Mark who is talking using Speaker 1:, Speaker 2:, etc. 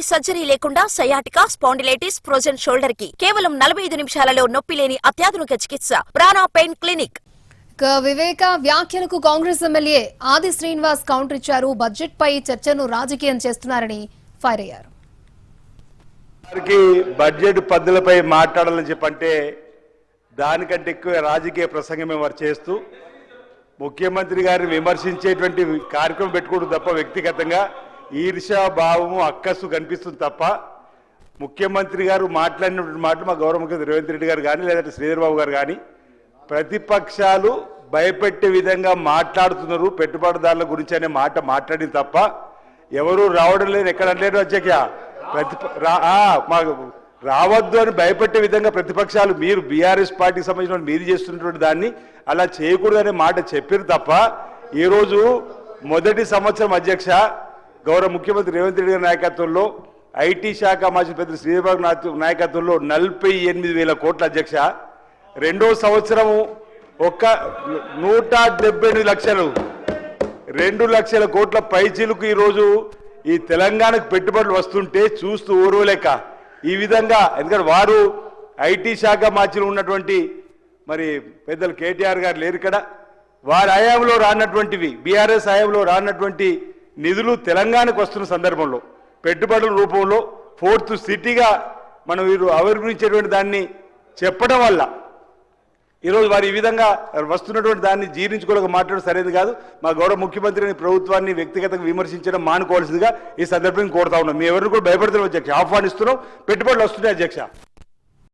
Speaker 1: Surgery లేకుండా sciatica, spondylitis, frozen shoulder కి కేవలం 45 నిమిషాలలో నొప్పి లేని అత్యాధునిక చికిత్స ప్రాణ పెయిన్ క్లినిక్.
Speaker 2: వివేక వ్యాఖ్యలకు కాంగ్రెస్ ఎమ్మెల్యే ఆది శ్రీనివాస్ కౌంటర్ ఇచ్చారు. బడ్జెట్ పై చర్చను రాజకీయం చేస్తున్నారని ఫైర్ అయ్యారు.
Speaker 3: బడ్జెట్ పద్ధతులపై మాట్లాడాలని చెప్పంటే దానికంటే ఎక్కువ రాజకీయ ప్రసంగమే వారు చేస్తూ ముఖ్యమంత్రి గారిని విమర్శించేటువంటి కార్యక్రమం పెట్టుకోవడం తప్ప వ్యక్తిగతంగా ఈర్ష్యా భావము అక్కసు కనిపిస్తుంది తప్ప ముఖ్యమంత్రి గారు మాట్లాడినటువంటి మాటలు మా గౌరవ ముఖ్యమంత్రి రేవంత్ రెడ్డి గారు కానీ లేదంటే శ్రీధర్ బాబు గారు కానీ ప్రతిపక్షాలు భయపెట్టే విధంగా మాట్లాడుతున్నారు. పెట్టుబడిదారుల గురించి అనే మాట మాట్లాడింది తప్ప ఎవరు రావడం లేదు. ఎక్కడ అనలేదు అధ్యక్ష. రావద్దు అని భయపెట్టే విధంగా ప్రతిపక్షాలు మీరు బీఆర్ఎస్ పార్టీకి సంబంధించిన మీరు చేస్తున్నటువంటి దాన్ని అలా చేయకూడదనే మాట చెప్పారు తప్ప ఈరోజు మొదటి సంవత్సరం అధ్యక్ష గౌరవ ముఖ్యమంత్రి రేవంత్ రెడ్డి గారి నాయకత్వంలో ఐటీ శాఖ మంత్రి పెద్ద శ్రీధర్ నాయకత్వంలో 48,000 కోట్ల అధ్యక్ష. రెండో సంవత్సరము ఒక్క 178 లక్షలు 2 లక్షల కోట్ల పైచీలకు ఈరోజు ఈ తెలంగాణకు పెట్టుబడులు వస్తుంటే చూస్తూ ఓర్వలేక ఈ విధంగా ఎందుకంటే వారు ఐటీ శాఖ మంత్రి ఉన్నటువంటి మరి పెద్దలు కేటీఆర్ గారు లేరు ఇక్కడ. వారి హయాంలో రానటువంటివి బీఆర్ఎస్ హయాంలో రానటువంటి నిధులు తెలంగాణకు వస్తున్న సందర్భంలో పెట్టుబడుల రూపంలో 4th సిటీగా మనం వీరు అభివృద్ధించేటువంటి దాన్ని చెప్పడం వల్ల ఈరోజు వారు ఈ విధంగా వస్తున్నటువంటి దాన్ని జీర్ణించుకోలేక మాట్లాడడం సరైనది కాదు. మా గౌరవ ముఖ్యమంత్రిని ప్రభుత్వాన్ని వ్యక్తిగతంగా విమర్శించడం మానుకోవాల్సిందిగా ఈ సందర్భంగా కోరుతా ఉన్నాం. మీ ఎవరిని కూడా భయపడుతున్నాం అధ్యక్ష. ఆహ్వానిస్తున్నాం. పెట్టుబడులు వస్తున్నాయి అధ్యక్ష.